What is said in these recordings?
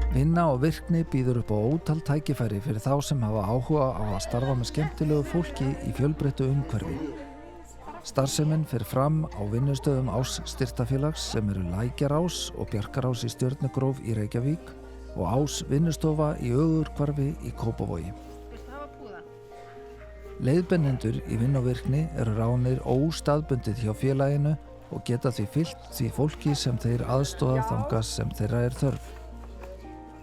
Vinna og virkni býður upp á ótal tækifæri fyrir þá sem hafa áhuga á að starfa með skemmtilegu fólki í fjölbreyttu umhverfi. Starfsemin fer fram á vinnustöðum Ás styrktarfélags sem eru Lækjarás og Bjarkarás í Stjörnugróf í Reykjavík og Ás vinnustofa í Ögurhvarfi í Kópavogi. Leiðbeinendur í vinnu og virkni eru ráðnir óstaðbundið hjá félaginu og geta því fylgt því fólki sem þeir aðstoða þangað sem þeirra er þörf.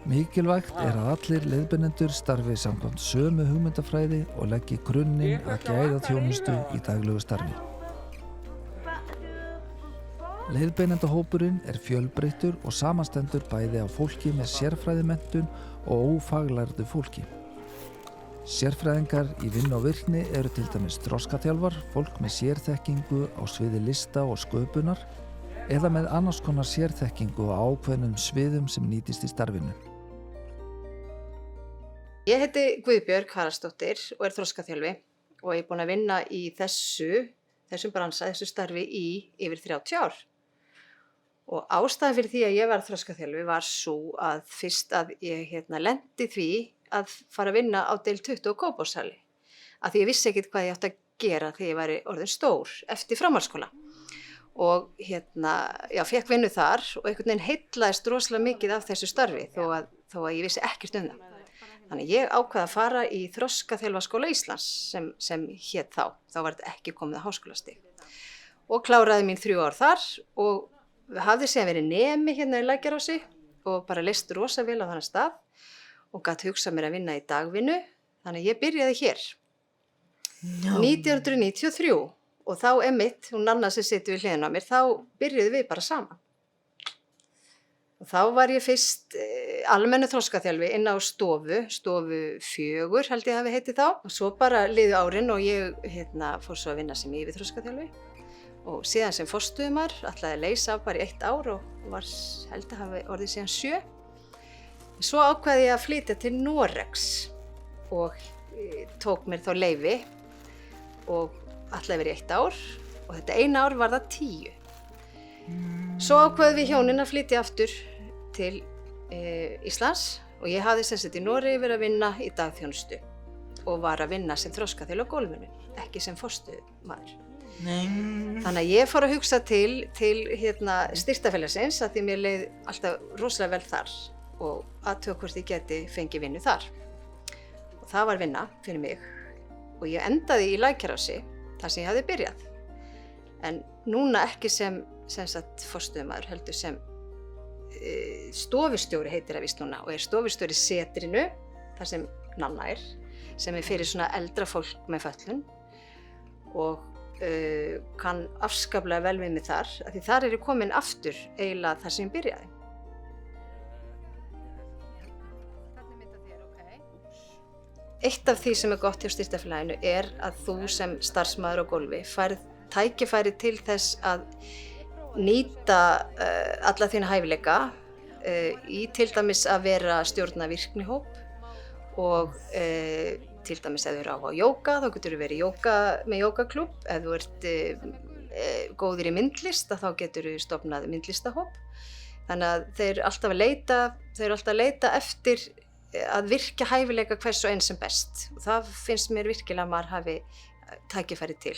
Mikilvægt er að allir leiðbeinendur starfi samkvæmt sömu hugmyndafræði og leggi grunninn að gæðaþjónustu í daglegu starfi. Leiðbeinendahópurinn er fjölbreyttur og samanstendur bæði af fólki með sérfræðimenntun og ófaglærðu fólki. Sérfræðingar í vinnu og virkni eru til dæmis þroskaþjálfar, fólk með sérþekkingu á sviði lista og sköpunar eða með annars konar sérþekkingu á ákveðnum sviðum sem nýtist í starfinu. Ég heiti Guðbjörg Haraldsdóttir og er þroskaþjálfi og ég er búin að vinna í þessum bransa, þessu starfi í yfir 30 ár. Og ástæðan fyrir því að ég var þroskaþjálfi var sú að fyrst að ég lendi því að fara að vinna á del 20 á Kópavogshæli. Af því ég vissi ekkert hvað ég átti að gera þegar ég væri orðin stór eftir framhaldsskóla. Og fékk vinnu þar og einhvern veginn heillaðist rosalega mikið af þessu starfi þó að ég vissi ekkert um það. Þannig ég ákvað að fara í Þroskaþjálfaskóla Íslands sem hét þá. Þá var þetta ekki komið að háskólastig. Og kláraði mín 3 ár þar og hafði síðan verið nemi í Lækjarási og bara leist rosa vel á þannig stað. Og gat hugsað mér að vinna í dagvinnu, þannig ég byrjaði hér 1993 og þá einmitt, hún Nanna sem situr við hliðina á mér, þá byrjuðum við bara saman. Og þá var ég fyrst almennu þroskaþjálfi inn á stofu 4 held ég hafi heitið þá. Og svo bara liðu árin og ég fór svo að vinna sem yfirþroskaþjálfi. Og síðan sem forstöðumaður ætlaði að leysa af bara í 1 ár og held að hafi orðið síðan 7. Svo ákvaði ég að flytja til Noregs og tók mér þá leyfi og ætlaði verið 1 ár og þetta 1 ár var það 10. Svo ákvaði við hjónin að flytja aftur til Íslands og ég hafði sem sagt í Noregi verið að vinna í dagþjónustu og var að vinna sem þroskaþjálfi á gólfinu, ekki sem forstöðumaður. Þannig að ég fór að hugsa til styrktarfélagsins að því mér leið alltaf rosalega vel þar. Og athuga hvort ég geti fengið vinnu þar. Og það var vinna fyrir mig. Og ég endaði í Lækjarási þar sem ég hafði byrjað. En núna ekki sem sagt forstöðumaður heldur sem stofustjóri heitir það víst núna og er stofustjóri setrinu, þar sem Nanna er, sem er fyrir svona eldra fólk með fötlun og kann afskaplega vel við mig þar, af því þar er ég komin aftur eiginlega þar sem ég byrjaði. Eitt af því sem er gott hjá styrktarfélaginu er að þú sem starfsmaður á gólfi færð tækifæri til þess að nýta alla þína hæfileika í til dæmis að vera stjórna virknihóp og til dæmis ef þú eru á jóga þá getur þú verið með jógaklúbb, ef þú ert góður í myndlist þá getur þú stofnað myndlistahóp. Þannig að þeir eru alltaf að leita eftir að virkja hæfileika hvers og eins sem best og það finnst mér virkilega að maður hafi tækifæri til.